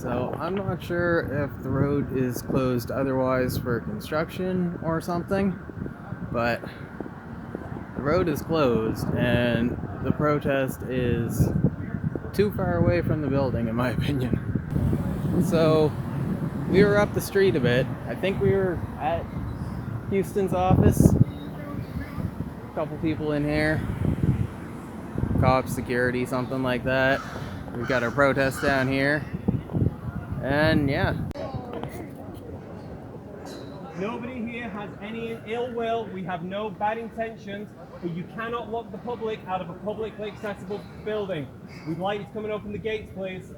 So I'm not sure if the road is closed otherwise for construction or something, but the road is closed and the protest is too far away from the building, in my opinion. So we were up the street a bit. I think we were at Houston's office. A couple people in here. Cops, security, something like that. We've got our protest down here. And yeah. Nobody here has any ill will. We have no bad intentions. But you cannot lock the public out of a publicly accessible building. We'd like you to come and open the gates, please.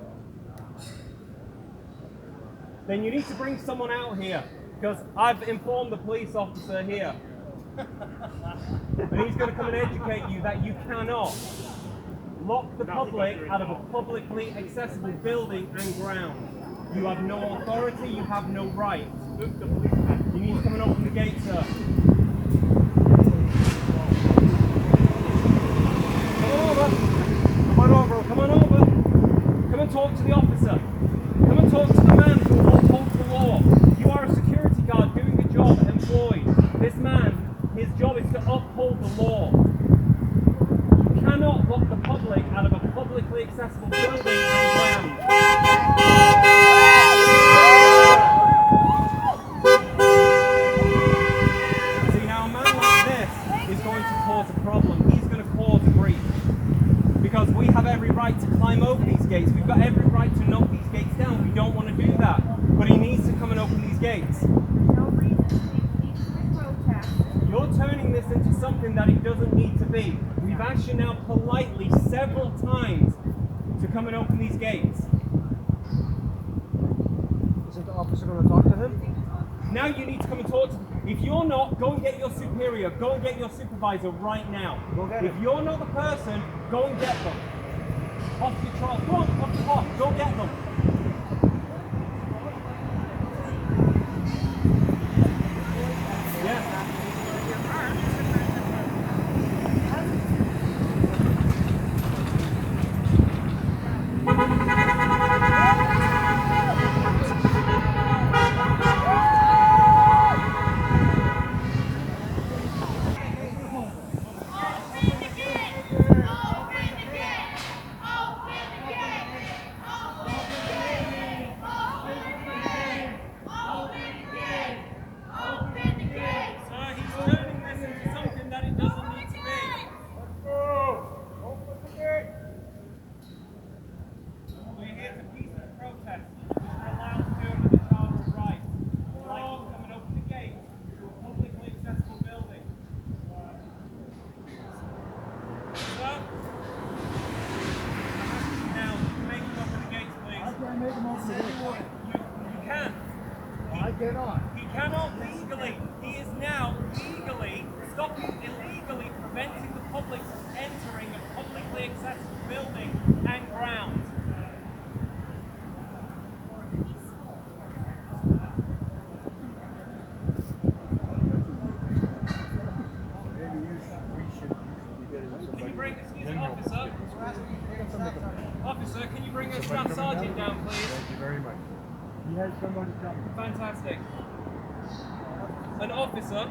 Then you need to bring someone out here, because I've informed the police officer here. And he's going to come and educate you that you cannot lock the public out of a publicly accessible building and ground. You have no authority, you have no right. You need to come and open the gate, sir. Come on over. Come on over. Come and talk to the officer. Come and talk to the man who will uphold the law. You are a security guard doing a job employed. This man, his job is to uphold the law. You cannot lock the public out of a publicly accessible building and ground. See, now a man like this is going to cause a problem. He's going to cause grief. Because we have every right to climb over these gates. We've got every right to knock these gates down. We don't want to do that. But he needs to come and open these gates. No reason to protest. You're turning this into something that it doesn't need to be. We've asked you now politely several times to come and open these gates. Isn't the officer going to talk to him? Now you need to come and talk to them. If you're not, go and get your superior. Go and get your supervisor right now. Go get If him. you're not the person, go and get them. Off your trolley. Go on, off the hop. Go get them. Yeah. He cannot legally. He is now legally stopping, illegally preventing the public from entering a publicly accessible building and ground. Can you bring, excuse me, officer? Officer, can you bring a staff sergeant down, please? Thank you very much. He has somebody coming. Fantastic. An officer,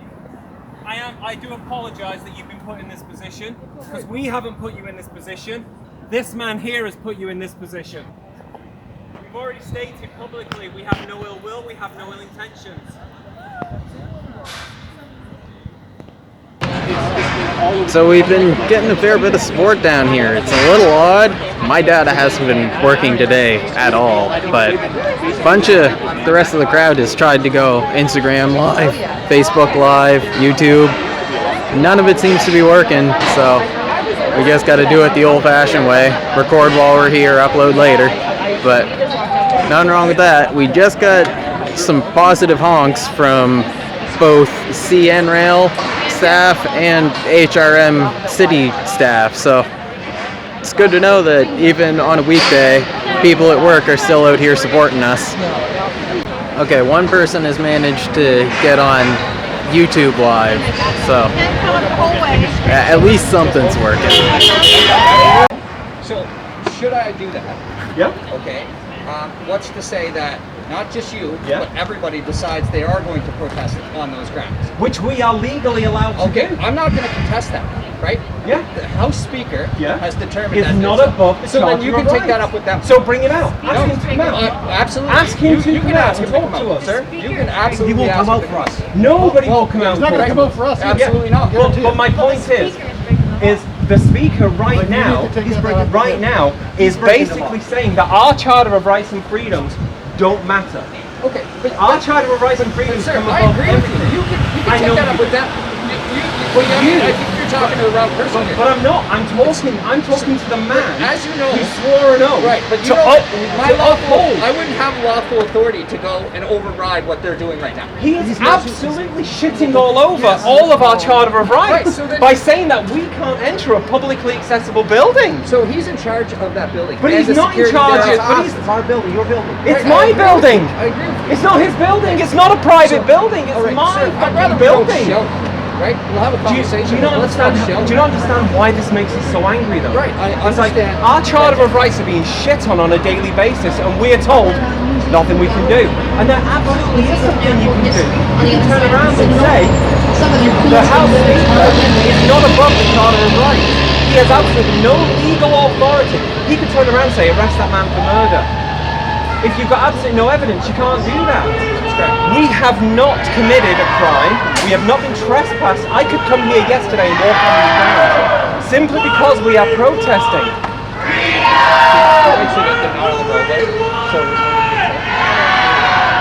I do apologise that you've been put in this position, because we haven't put you in this position. This man here has put you in this position. We've already stated publicly we have no ill will, we have no ill intentions. So we've been getting a fair bit of support down here. It's a little odd. My data hasn't been working today at all, but a bunch of the rest of the crowd has tried to go Instagram Live, Facebook Live, YouTube. None of it seems to be working, so we just got to do it the old-fashioned way. Record while we're here, upload later. But nothing wrong with that. We just got some positive honks from both CN Rail staff and HRM city staff, so it's good to know that even on a weekday, people at work are still out here supporting us. Okay, one person has managed to get on YouTube Live, so at least something's working. So, should I do that? Yep. Okay. what's to say that not just you, Yeah. but everybody decides they are going to protest on those grounds? Which we are legally allowed to Okay, do. I'm not going to contest that, right? Yeah. The House Speaker Yeah. has determined Is that not it's- above the So then Charter you can of take that Rights. up with them. So bring him out. Ask No, him to come out. absolutely. Ask him to you come can out ask and him to talk come to out, us. sir. You can He absolutely won't ask come him out to for come us. out. Nobody will come out He's not for going us. to come out for us. Absolutely not. But my point is the speaker right But you now, need to take that up right with now, is breaking the basically saying that our Charter of Rights and Freedoms don't matter. Okay, but Our Charter of Rights and Freedoms sir, come I above agree with you. everything. You can I take know that up you with do. them. But I you- think you're talking to the wrong person here. But I'm not. I'm talking to the man As you know, who swore an oath right, but you to, know, my to lawful, uphold. I wouldn't have lawful authority to go and override what they're doing right now. He is absolutely shitting all over all of our Charter of Rights Right, so then- by saying that we can't enter a publicly accessible building. So he's in charge of that building. But and he's the not in security charge there. of- but he's- It's our building, your building. It's Right, I my agree with building. you. I agree with you. It's not his building. It's not a private building. It's All right, my sir, I'd rather fucking we don't building. shout, right? We'll have a Do you, conversation. do you not but let's understand? not shout. Do you not understand why this makes us so angry, though? Right, I It's like understand. our Charter of Rights are being shit on a daily basis, and we're told nothing we can do. And there absolutely is something you can do. You can turn around and say the House Speaker is not above the Charter of Rights. He has absolutely no legal authority. He could turn around and say, arrest that man for murder. If you've got absolutely no evidence, you can't do that. We have not committed a crime. We have not been trespassed. I could come here yesterday and walk on these grounds simply because we are protesting.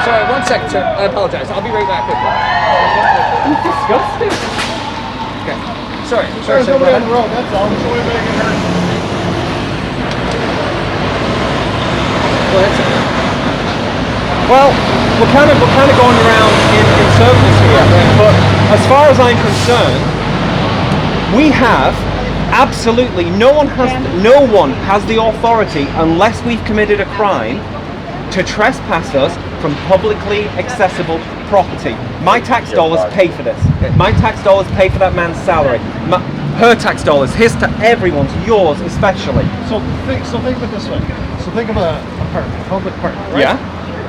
Sorry, 1 second, sir. I apologize. I'll be right back with you. It's disgusting. Okay. Sorry. There's Sir, nobody go on the ahead. road, that's all. So we're making her. Go ahead, sir. Well, we're kind of going around in circles here. But as far as I'm concerned, we have absolutely no one has the authority unless we've committed a crime to trespass us from publicly accessible property. My tax dollars pay for this. My tax dollars pay for that man's salary. Her tax dollars, everyone's, yours especially. So think of it this way. So think of a park, a public park, right? Yeah,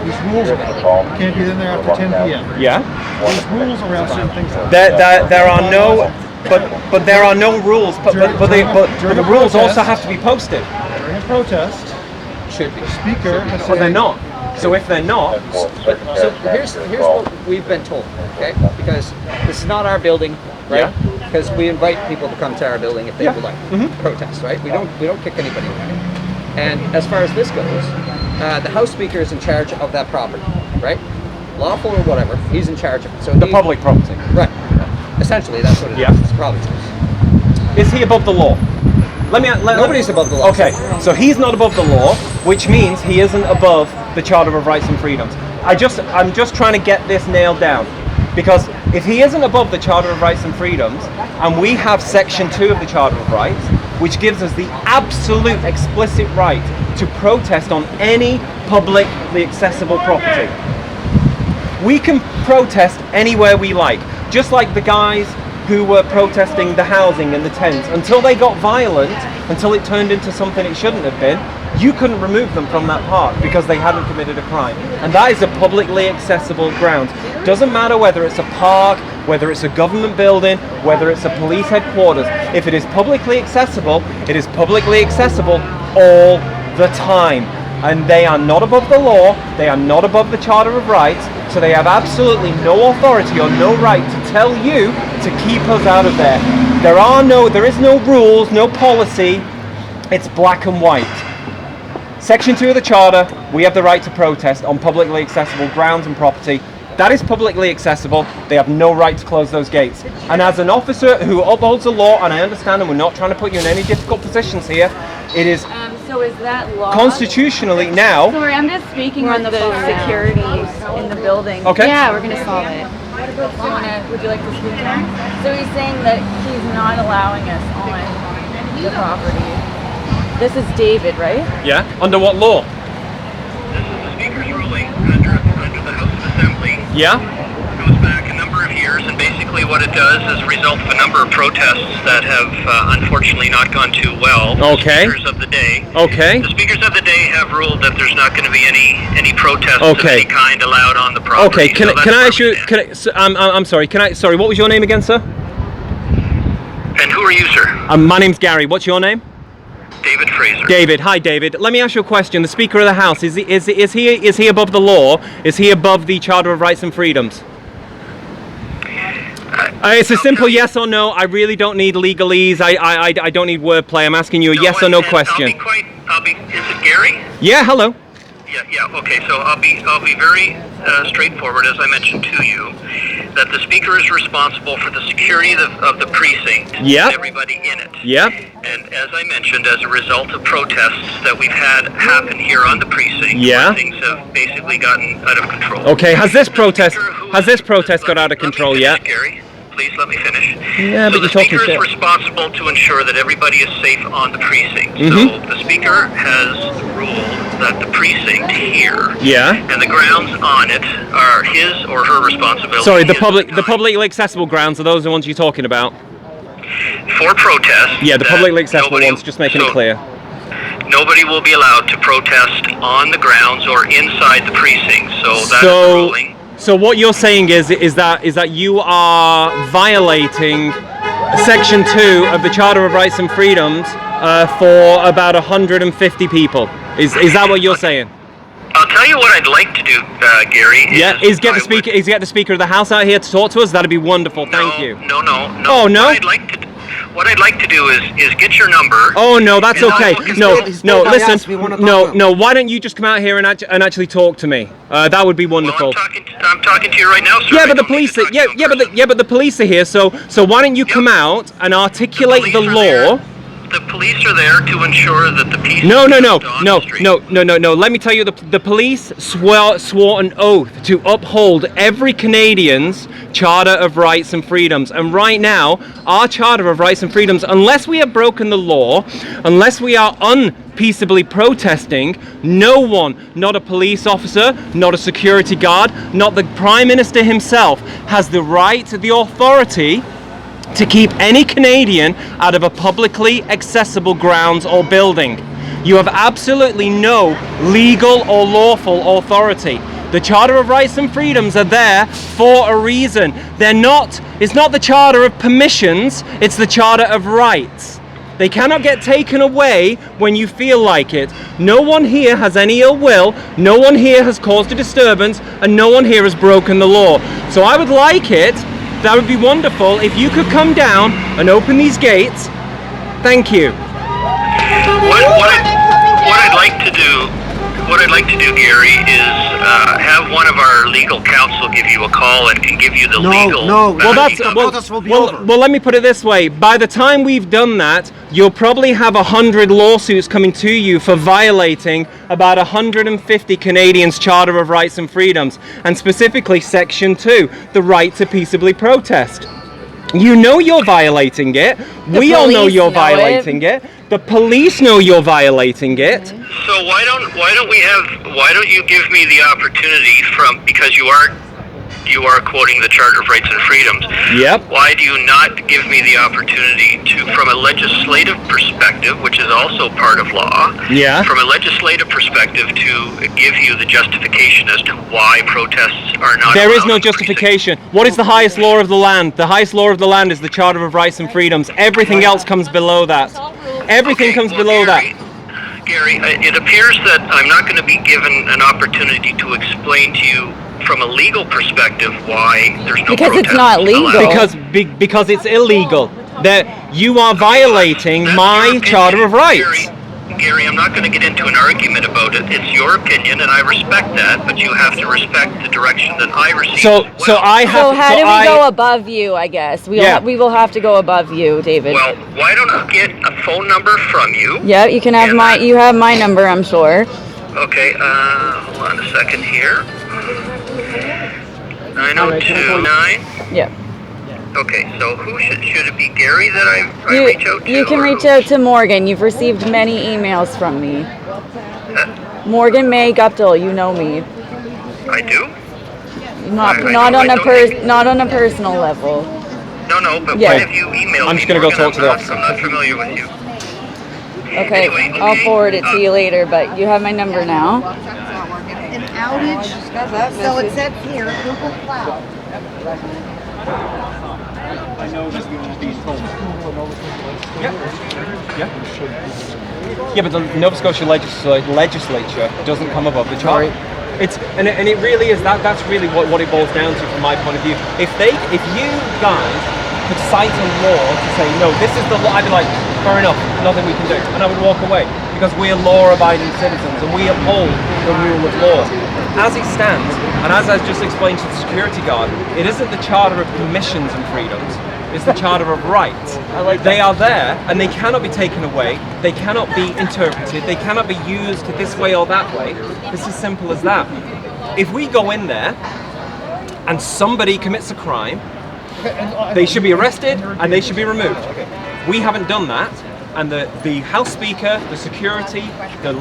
There's rules about it. You can't get in there after 10 p.m. yeah. There's rules around certain things. There are no, but there are no rules. But the rules also have to be posted. During a protest, Should be. the speaker has But they're said, not. So if they're not, But so here's what we've been told, okay? Because this is not our building, right? Because we invite people to come to our building if they would like protest, right? We don't kick anybody away. And as far as this goes, the House Speaker is in charge of that property, right? Lawful or whatever, he's in charge of it. So the public property. right? Essentially, that's what it is. Yeah. It's provinces. Is he above the law? Nobody's above the law. Okay, so he's not above the law, which means he isn't above the Charter of Rights and Freedoms. I'm just trying to get this nailed down, because if he isn't above the Charter of Rights and Freedoms, and we have Section 2 of the Charter of Rights, which gives us the absolute explicit right to protest on any publicly accessible property. We can protest anywhere we like, just like the guys who were protesting the housing and the tents. Until they got violent, until it turned into something it shouldn't have been, you couldn't remove them from that park because they hadn't committed a crime. And that is a publicly accessible ground. Doesn't matter whether it's a park, whether it's a government building, whether it's a police headquarters. If it is publicly accessible, it is publicly accessible all the time. And they are not above the law, they are not above the Charter of Rights, so they have absolutely no authority or no right to tell you to keep us out of there. There is no rules, no policy, it's black and white. Section 2 of the Charter, we have the right to protest on publicly accessible grounds and property. That is publicly accessible, they have no right to close those gates. And as an officer who upholds the law, and I understand, and we're not trying to put you in any difficult positions here, it is So is that law? constitutionally now. Sorry, I'm just speaking with the security in the building. Okay. Yeah, we're gonna solve it. Would you like to speak to him? So he's saying that he's not allowing us on the property. This is David, right? Yeah. Under what law? Speaker's ruling under the House of Assembly Yeah. goes back a number of years, and and basically what it does is a result of a number of protests that have unfortunately not gone too well. Okay. The speakers of the day. Okay. The speakers of the day have ruled that there's not going to be any protests of Okay. any kind allowed on the property. Okay. Can So I that's ask you? where we stand. I'm sorry. Sorry. What was your name again, sir? And who are you, sir? My name's Gary. What's your name? David Fraser. David. Hi, David. Let me ask you a question. The Speaker of the House is he above the law? Is he above the Charter of Rights and Freedoms? It's a simple yes or no. I really don't need legalese. I don't need wordplay. I'm asking you a yes or no question. Is it Gary? Yeah. Hello. Yeah. Okay. So I'll be very straightforward, as I mentioned to you, that the speaker is responsible for the security of the precinct Yep. and everybody in it. Yep. And as I mentioned, as a result of protests that we've had happen here on the precinct, Yeah. where things have basically gotten out of control. Okay. Has this The protest speaker who- got out of control let me yet? finish, Gary. Please let me finish. Yeah, so but the you're talking speaker shit. is responsible to ensure that everybody is safe on the precinct. Mhm. So the speaker has ruled that the precinct here Yeah. and the grounds on it are his or her responsibility. Sorry. his at The time. publicly accessible grounds are those the ones you're talking about? For protests. Yeah. The that publicly accessible nobody- ones. Just making so it clear. Nobody will be allowed to protest on the grounds or inside the precinct. So that is the So, ruling. so what you're saying is that you are violating Section 2 of the Charter of Rights and Freedoms for about 150 people. Is that what you're saying? I'll tell you what I'd like to do, Gary. Yeah. Is get I the speaker would- is get the Speaker of the House out here to talk to us? That'd be wonderful. Thank you. No. Oh, no? What I'd like to do is get your number. Oh no, that's And okay. I'll- No, he's no, not by listen. us, we wanna talk No, to him. no. Why don't you just come out here and actually talk to me? That would be wonderful. Well, I'm talking to you right now, sir. Yeah, I but the don't need police. to talk to you in person. But the police are here. So why don't you come out and articulate the police are law? there. The police are there to ensure that the peace. No. is kept on the street. Let me tell you, the police swore an oath to uphold every Canadian's Charter of Rights and Freedoms. And right now, our Charter of Rights and Freedoms, unless we have broken the law, unless we are unpeaceably protesting, no one, not a police officer, not a security guard, not the Prime Minister himself, has the right, the authority to keep any Canadian out of a publicly accessible grounds or building. You have absolutely no legal or lawful authority. The Charter of Rights and Freedoms are there for a reason. It's not the Charter of Permissions, it's the Charter of Rights. They cannot get taken away when you feel like it. No one here has any ill will, no one here has caused a disturbance, and no one here has broken the law. So I would like it, that would be wonderful, if you could come down and open these gates. Thank you. What I'd like to do, Gary, is have one of our legal counsel give you a call and can give you the legal. Well, that's The protest will be over. well. Let me put it this way: by the time we've done that, you'll probably have 100 lawsuits coming to you for violating about 150 Canadians' Charter of Rights and Freedoms, and specifically Section 2, the right to peaceably protest. You know you're violating it. We all know police you're know violating it. The police know you're violating it. So why don't you give me the opportunity because you are quoting the Charter of Rights and Freedoms. Yep. Why do you not give me the opportunity to, from a legislative perspective, which is also part of law, Yeah. from a legislative perspective, to give you the justification as to why protests are not There is allowed no in the precinct? justification. What is the highest law of the land? The highest law of the land is the Charter of Rights and Freedoms. Everything else comes below that. Everything comes below that. Gary, it appears that I'm not going to be given an opportunity to explain to you from a legal perspective why there's no Because it's protest not legal. allowed. Because it's illegal. That you are violating That's my your opinion, Charter of Rights. Gary, I'm not going to get into an argument about it. It's your opinion, and I respect that, but you have to respect the direction that I receive. So as well. I have. So how do we I- go above you, I guess? Yeah. We will have to go above you, David. Well, why don't I get a phone number from you? Yeah, you can have And you have my number, I'm sure. Okay, hold on a second here. 9029. Yeah. Okay, so who should it be Gary that I reach out to? You can or reach who? out to Morgan. You've received many emails from me. Morgan May Guptill, you know me. I do? Not I not know- on I a don't- not on a personal level. No, but Yeah. why have you emailed I'm me, just gonna go Morgan? talk to the I'm officer. not familiar with you. Okay, Anyway, I'll okay, forward it to you later, but you have my number now. An outage, so it says here, Google Cloud. Yeah, but the Nova Scotia legislature doesn't come above the charter. It's and it really is that's really what it boils down to from my point of view. If you guys could cite a law to say no, this is the law, I'd be like, fair enough, nothing we can do, and I would walk away because we're law-abiding citizens and we uphold the rule of law. As it stands, and as I just explained to the security guard, it isn't the Charter of Permissions and Freedoms. It's the Charter of Rights. They are there and they cannot be taken away. They cannot be interpreted. They cannot be used this way or that way. It's as simple as that. If we go in there and somebody commits a crime, they should be arrested and they should be removed. We haven't done that. And the House Speaker, the security, the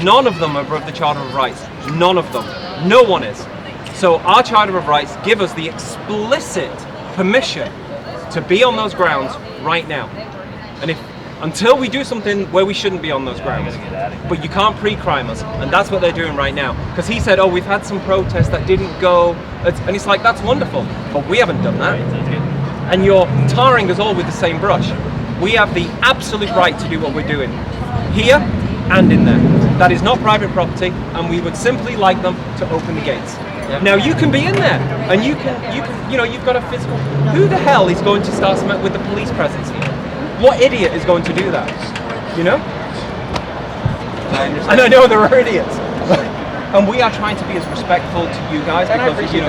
none of them are above the Charter of Rights. None of them. No one is. So our Charter of Rights give us the explicit permission to be on those grounds right now. And until we do something where we shouldn't be on those grounds, but you can't pre-crime us, and that's what they're doing right now. Because he said, oh, we've had some protests that didn't go, and it's like, that's wonderful, but we haven't done that. And you're tarring us all with the same brush. We have the absolute right to do what we're doing here and in there. That is not private property, and we would simply like them to open the gates. Now you can be in there, and you can, you've got a physical. Who the hell is going to start with the police presence here? What idiot is going to do that? You know? And I know there are idiots, and we are trying to be as respectful to you guys because you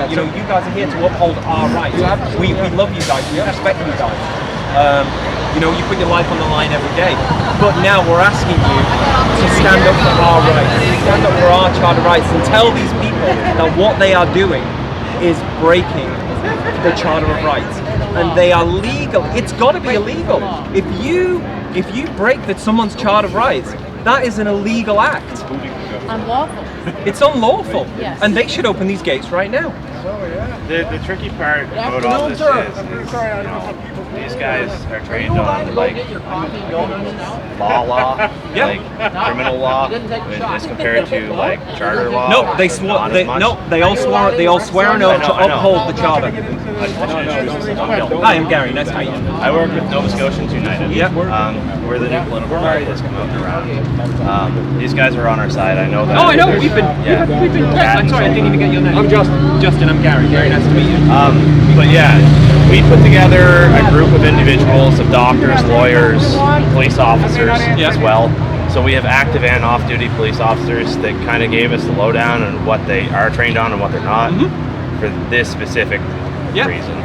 guys are here to uphold our rights. We love you guys. We respect you guys. You put your life on the line every day. But now we're asking you to stand up for our rights, stand up for our charter rights, and tell these people that what they are doing is breaking the Charter of Rights. And they are legal. It's got to be illegal. If you break someone's Charter of Rights, that is an illegal act. Unlawful. It's unlawful. Yes. And they should open these gates right now. The tricky part about all this is these guys are trained on like law, like criminal law, as compared to like charter law. No, they swore. They all swear an oath to uphold the charter. Hi, I'm Gary. Nice to meet you. I work with Nova Scotians United. Yep. We're the new political party that's come out around. These guys are on our side. I know that. Oh, I know. We've been. Yes, I'm sorry. I didn't even get your name. I'm Justin. I'm Gary. Very nice to meet you. But yeah, we put together a group of individuals, of doctors, lawyers, police officers as well. So we have active and off-duty police officers that kind of gave us the lowdown on what they are trained on and what they're not for this specific reason.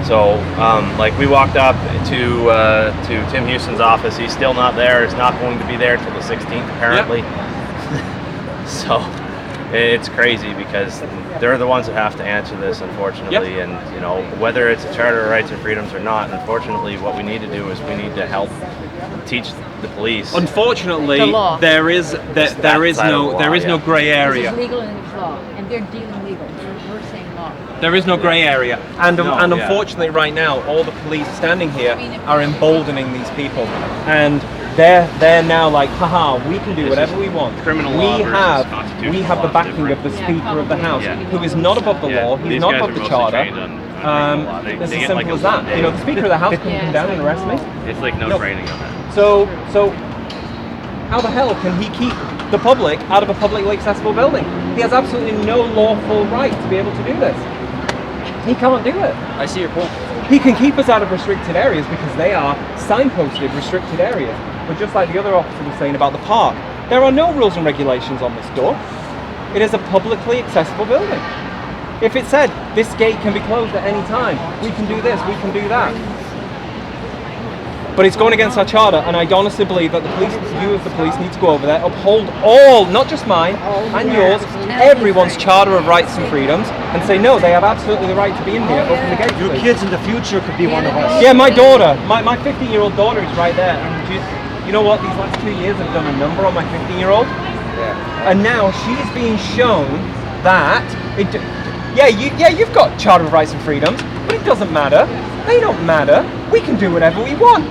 So, like we walked up to Tim Houston's office. He's still not there. He's not going to be there till the 16th, apparently. So it's crazy because they're the ones that have to answer this, unfortunately. And whether it's a Charter of Rights and Freedoms or not, unfortunately, what we need to do is we need to help teach the police. Unfortunately, The law. there is no grey area. It's legal and it's law, and they're dealing legal. We're saying law. There is no grey area, and unfortunately, right now, all the police standing here are emboldening these people, and they're now like, haha, we can do whatever we want. Criminal law versus constitutional we have the law, backing different. of the Speaker of the House, Yeah. who is not above the law. He's These not guys above are the mostly charter. trained on criminal law. They It's as get simple like as a that. day. The Speaker of the House can come down and arrest me. It's like no training on that. So how the hell can he keep the public out of a publicly accessible building? He has absolutely no lawful right to be able to do this. He can't do it. I see your point. He can keep us out of restricted areas because they are signposted restricted areas. But just like the other officer was saying about the park, there are no rules and regulations on this door. It is a publicly accessible building. If it said this gate can be closed at any time, we can do this, we can do that. But it's going against our charter, and I honestly believe that you as the police need to go over there, uphold all, not just mine and yours, everyone's charter of rights and freedoms, and say no, they have absolutely the right to be in here. Open the gates. Your kids in the future could be one of us. Yeah, my daughter, my 15-year-old daughter is right there, and you know what? These last 2 years I've done a number on my 15-year-old, and now she's being shown that you've got Charter of Rights and Freedoms, but it doesn't matter. They don't matter. We can do whatever we want.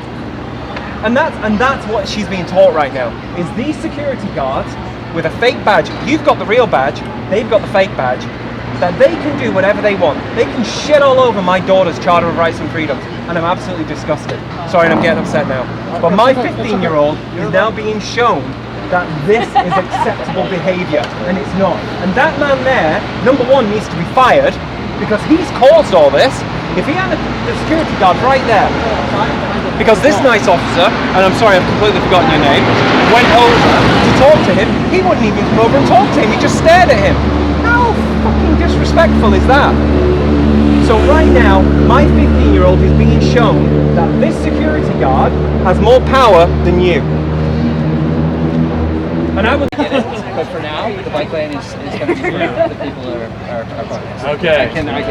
And that's what she's being taught right now, is these security guards with a fake badge. You've got the real badge, they've got the fake badge, that they can do whatever they want. They can shit all over my daughter's Charter of Rights and Freedoms, and I'm absolutely disgusted. Sorry, and I'm getting upset now. But my 15-year-old is now being shown that this is acceptable behaviour, and it's not. And that man there, number one, needs to be fired, because he's caused all this. If he had the security guard right there, because this nice officer, and I'm sorry, I've completely forgotten your name, went over to talk to him, he wouldn't even come over and talk to him, he just stared at him. How fucking disrespectful is that? So right now, my 15-year-old is being shown that this security guard has more power than you. And I would Get it, but for now, the bike lane is going to be free. The people are fine. Okay. I cannot.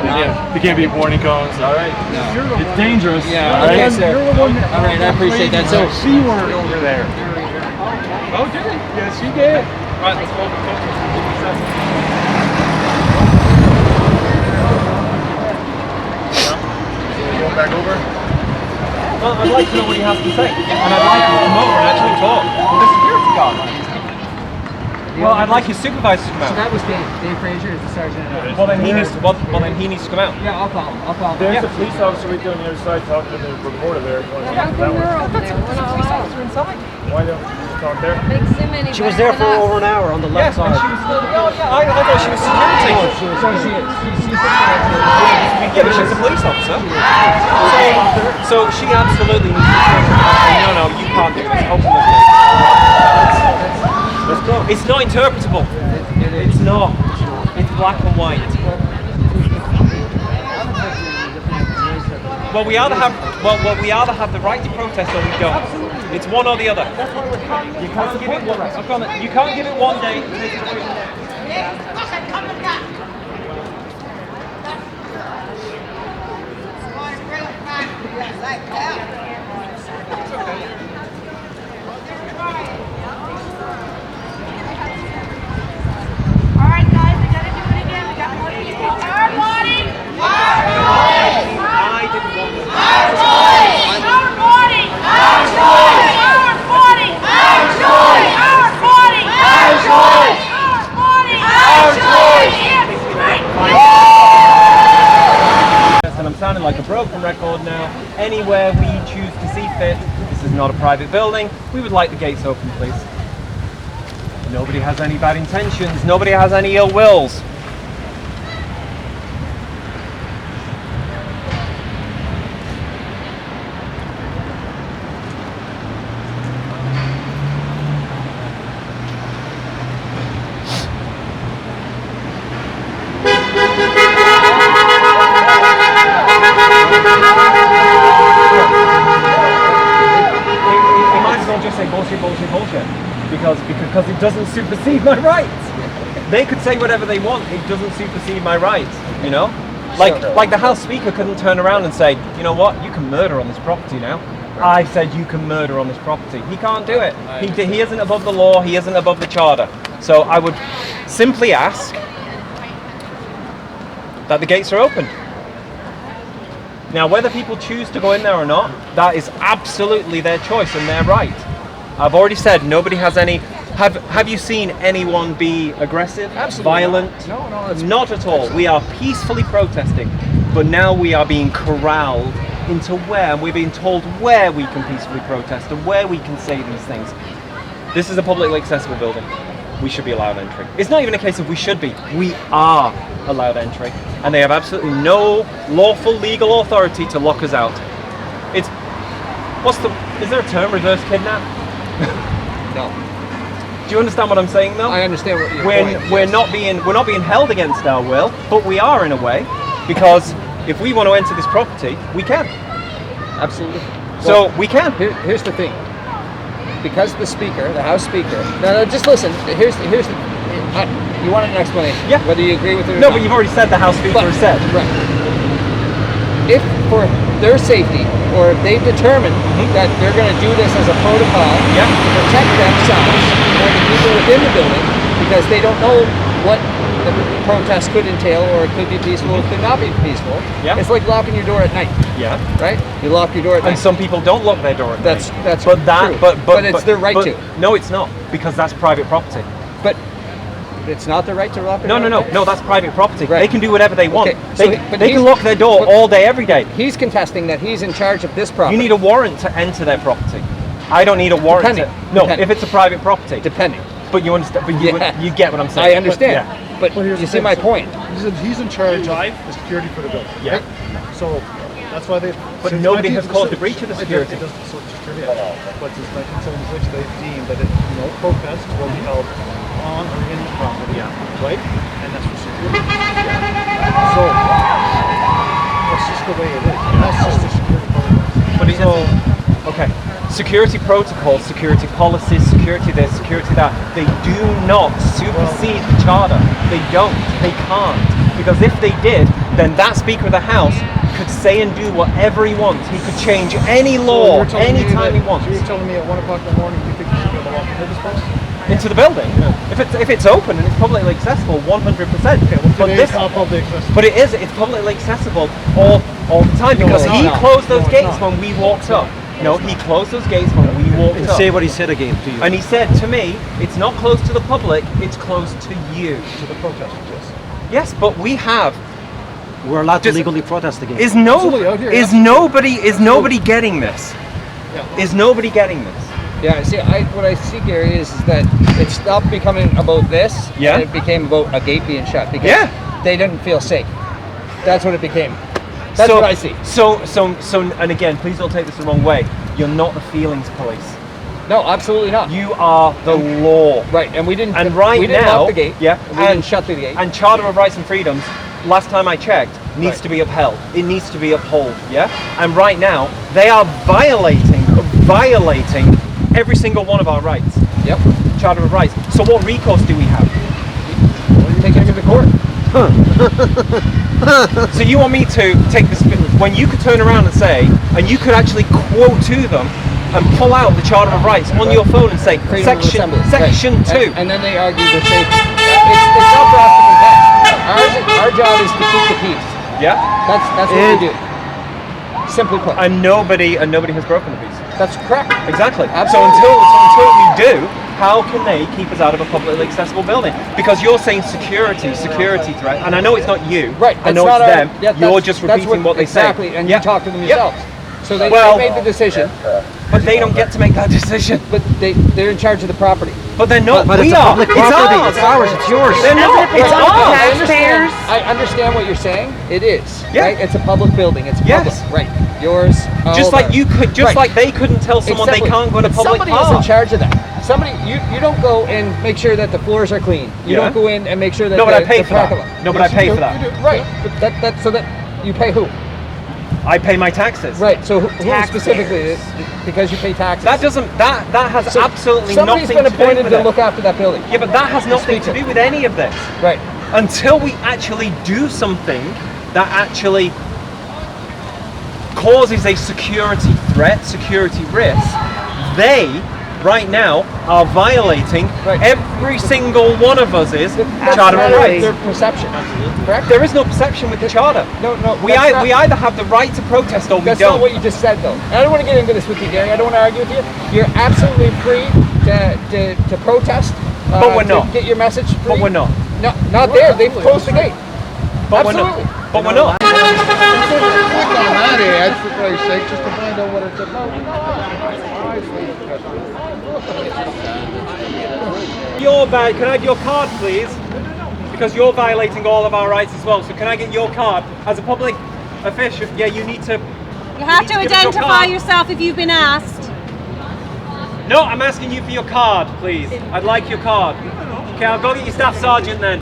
There can't be warning cones. All right. No. It's dangerous. Yeah. All right. Okay, sir. All right, I appreciate that. So she weren't over there. Oh, did he? Yes, she did. Right, let's go. Going back over. Well, I'd like to know what he has to say, and I'd like to come over and actually talk with the security guard. Well, I'd like his supervisor to come So out. that was Dave Frazier, is the sergeant. Well, then he needs to. Well, then he needs to come out. Yeah, I'll call him. There's Yeah. a police officer right there on the other side talking to the reporter there. If you want to talk to that one. Inside. Why don't you talk there? She was there for over an hour on the left And side. she was still. Oh, yeah, I thought she was security. Yeah, but she's a police officer. So she absolutely needs to. No, you can't do this. Open this. Let's go. It's not interpretable. It's not. It's black and white. Well, we either have the right to protest or we don't. It's one or the other. You can't give it one. You can't give it one day. Alright guys, we gotta do it again. We got more people. Our body! Our choice! I didn't want this. Our choice! Our body! Our choice! Our body! Our choice! Our body! Our choice! Our body! Our choice! And I'm sounding like a broken record now. Anywhere we choose to see fit. This is not a private building. We would like the gates open, please. Nobody has any bad intentions. Nobody has any ill wills. You might as well just say bullshit, bullshit, bullshit. Because it doesn't supersede my rights. They could say whatever they want, it doesn't supersede my rights, you know? Like the House Speaker couldn't turn around and say, you know what, you can murder on this property now. I said you can murder on this property. He can't do it. He isn't above the law, he isn't above the charter. So I would simply ask that the gates are open. Now, whether people choose to go in there or not, that is absolutely their choice and their right. I've already said nobody has any. Have you seen anyone be aggressive, violent? No, it's Not at all. We are peacefully protesting, but now we are being corralled into where we're being told where we can peacefully protest and where we can say these things. This is a publicly accessible building. We should be allowed entry. It's not even a case of we should be. We are allowed entry, and they have absolutely no lawful legal authority to lock us out. Is there a term, reverse kidnap? No. Do you understand what I'm saying, though? I understand what you're We're not being held against our will, but we are in a way, because if we want to enter this property, we can. Absolutely. So we can. Here's the thing. Because the speaker, the House Speaker. No, just listen. Here's the. You wanted an explanation. Yeah. Whether you agree with it or No, not. but you've already said the House Speaker has said. Right. If for their safety, or if they've determined that they're going to do this as a protocol to protect themselves or the people within the building, because they don't know what the protest could entail, or it could be peaceful, it could not be peaceful. Yeah. It's like locking your door at night, Yeah. right? You lock your door at night. And some people don't lock their door at That's night. that's But that, true. but it's their right to. No, it's not, because that's private property. But it's not their right to lock. No, that's private property. Right. They can do whatever they want. Okay, so They can lock their door all day, every day. He's contesting that he's in charge of this property. You need a warrant to enter their property. I don't need a warrant. Depending. If it's a private property. Depending. But you understand. But Yeah. you get what I'm saying. I understand. But Here's you the see thing. my point. He's in charge of the security for the building. Yeah. right? So that's why they. But since nobody 19 has caused a breach of the security. It doesn't, so it's trivia. But since 1976, they've deemed that no protests will be held on or in the property. Right? And that's for security. So that's just the way it is. And that's just the security protocol. But okay. Security protocols, security policies, security this, security that, they do not supersede the charter. They don't. They can't. Because if they did, then that Speaker of the House could say and do whatever he wants. He could change any law anytime he wants. So you're telling me at 1 o'clock in the morning you think you should be able to walk into this place? Into the building. If it's open and it's publicly accessible, 100%. Okay, well, But today it's not publicly accessible. But it's publicly accessible all the time, because he closed those gates when we walked up. No, he closed those gates when we walked And up. say what he said again to you. And he said to me, it's not closed to the public, it's closed to you. To the protesters, yes. Yes, but we have. We're allowed to Just- legally protest again. Is Absolutely, out here, nobody getting this? Yeah. Is nobody getting this? Yeah, see, what I see, Gary, is that it stopped becoming about this, Yeah. and it became about a gate being shut because Yeah. they didn't feel safe. That's what it became. That's what I see. So, and again, please don't take this the wrong way. You're not the feelings police. No, absolutely not. You are the law. Right, and we didn't. And right we didn't now, lock the gate. yeah, we didn't shut the gate. And Charter of Rights and Freedoms, last time I checked, needs to be upheld. It needs to be upheld, yeah? And right now, they are violating every single one of our rights. Yep. Charter of Rights. So what recourse do we have? Take it to the court. So you want me to take this, when you could turn around and say, and you could actually quote to them and pull out the Charter of Rights on your phone and say, Freedom of assembly. section Right. 2. And then they argue they're safe. It's not for us to contest. Our job is to keep the peace. Yeah? That's what we do. Simply put. And nobody has broken the peace. That's correct. Exactly. Absolutely. So until we do, how can they keep us out of a publicly accessible building? Because you're saying security threat, and I know it's not you. Right. I know that's it's not them. yeah, You're just repeating what they say. Exactly, and you talk to them Yep. yourselves. So they made the decision, But they don't get to make that decision. but they're in charge of the property. But they're not. But we it's a are. public It's property. ours. It's ours. It's yours. They're not. It's Right. ours. I understand what you're saying. It is. Yeah. Right? It's a public building. It's public. Yes. Right. Yours. Just like you could, Right. like they couldn't tell someone Exactly. they can't go to But public somebody park. is in charge of that. Somebody, you don't go and make sure that the floors are clean. You Yeah. don't go in and make sure that No, but the, I pay the for that. parking lot. No, but I pay for that. You do. Right. But that's so that you pay who? I pay my taxes. Right. So who specifically? Because you pay taxes. That doesn't. That has So absolutely somebody's nothing been to do appointed with to it. look after that building. Yeah, but that has nothing to do with any of this. Right. Until we actually do something that actually causes a security threat, security risk, they right now are violating every single one of us is Charter of Rights. Their perception. Correct. There is no perception with the Charter. No. We either have the right to protest or we That's don't. not what you just said, though. I don't want to get into this with you, Gary. I don't want to argue with you. You're absolutely free to protest. But we're to not. Get your message free. But we're not. No, not there. They've closed the gate. But Absolutely. we're not. But we're not. Click on that ad, for Christ's sake, just to find out what it's about. Your bag. Can I have your card, please? Because you're violating all of our rights as well. So can I get your card as a public official? Yeah, you need to. You have to give us your identify card. yourself if you've been asked. No, I'm asking you for your card, please. I'd like your card. Okay, I'll go get your staff sergeant then.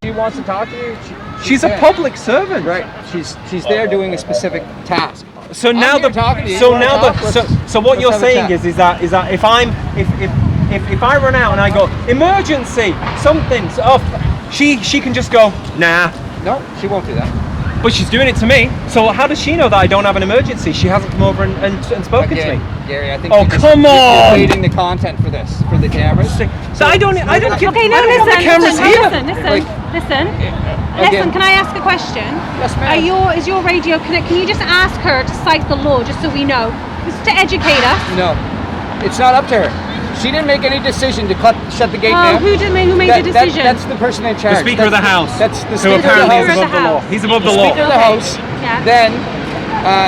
She wants to talk to you. She's a there. public servant. Right. She's there doing a specific task. So I'm now here talking to you. so You wanna now talk? so what Let's you're have a saying chat. is that if I run out and I go emergency something off, she can just go nah. No, she won't do that. But she's doing it to me. So how does she know that I don't have an emergency? She hasn't come over and spoken to me. Gary, I think Oh, come on! you're creating the content for this, for the cameras. So I don't give. Okay, no, I don't want the cameras here. Listen, can I ask a question? Yes, ma'am. Is your radio connected? Can you just ask her to cite the law, just so we know? Just to educate us. No, it's not up to her. She didn't make any decision to shut the gate down. Who made the decision? That's the person in charge. The Speaker of the House. That's the Who Speaker of the apparently is House. above the law. He's above the The law. Speaker of the House. Yeah. Then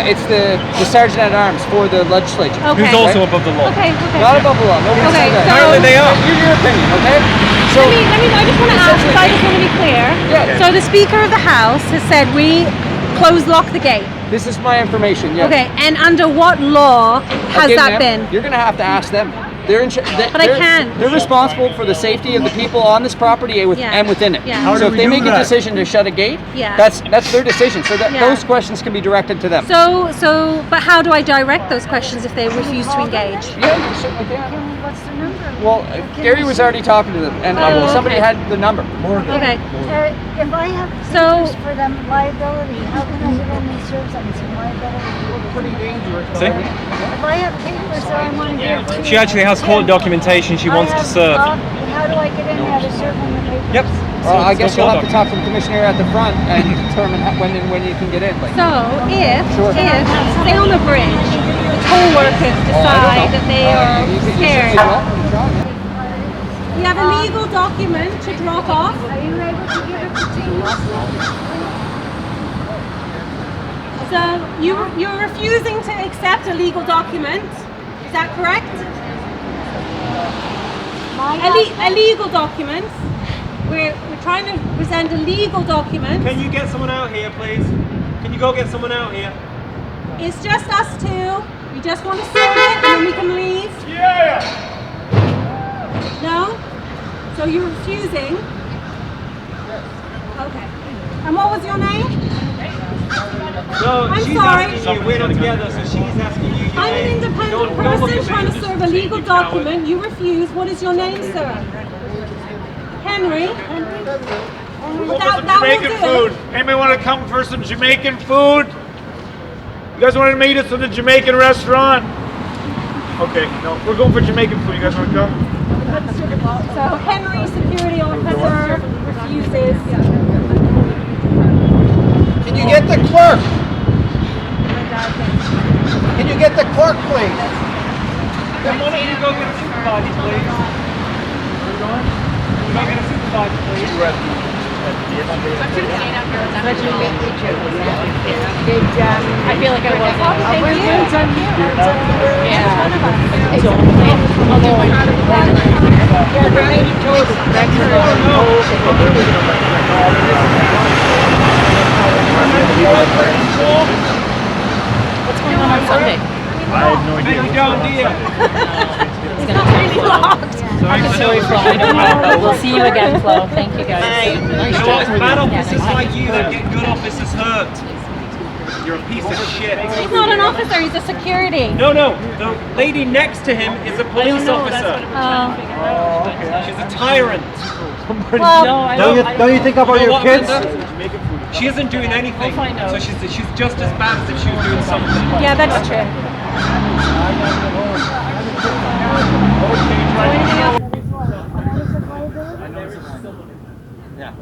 it's the Sergeant at Arms for the legislature. Okay. Who's also above the law. Okay. Not above the law. Nobody Okay, said that. so- Apparently they are. Your opinion, okay? So I just want to ask, I just want to be clear. Yeah. So the Speaker of the House has said we lock the gate. this is my information. Yeah. Okay, and under what law has Again, that ma'am, been? You're going to have to ask them. They're in But I can't. They're responsible for the safety of the people on this property and within it. Yeah. How So if they make a decision to shut a gate, Yeah. that's their decision. So Yeah. those questions can be directed to them. But how do I direct those questions if they refuse to engage? Yeah, you certainly can. What's the number? Well, Gary was already talking to them, and somebody okay. had the number. Okay. If I have So- papers for them liability, how can I get in and serve something liability? Pretty dangerous. See? If I have papers that I want to give to She actually has court documentation she wants to serve. How do I get in there to serve them the papers? Yep. Well, I guess So you'll have to talk to the commissioner at the front and determine when you can get in. Like, So if Sure. say on the bridge, the toll workers decide that they are scared, you have a legal document to drop off. Are you able to give it to me? So you're refusing to accept a legal document. Is that correct? A legal document. We're trying to present a legal document. Can you get someone out here, please? Can you go get someone out here? It's just us two. We just want to serve it and then we can leave. Yeah! No? So you're refusing? Okay. And what was your name? No, I'm she's sorry. asking you. We're not together, so she's asking you. I'm an independent person trying to serve a legal document. You refuse. What is your name, sir? Henry. We're going for some Jamaican food. Anybody want to come for some Jamaican food? You guys want to meet us at the Jamaican restaurant? Okay, no, we're going for Jamaican food. You guys want to come? So Henry, security officer, refuses. Can you get the clerk? Can you get the clerk, please? Then why don't you go get a supervisor, please? Go get a supervisor, please. I feel like I was. What's going on Sunday? I have no idea. It's gonna take locked. I'm sorry, Flo. I don't know, but we'll see you again, Flo. Thank you, guys. You know what? Bad officers like you that get good officers hurt. You're a piece of shit. He's not an officer, he's a security. No, the lady next to him is a police officer. She's a tyrant. Don't you think about your kids? She isn't doing anything. So she's just as bad as if she was doing something. Yeah, that's true. Yeah.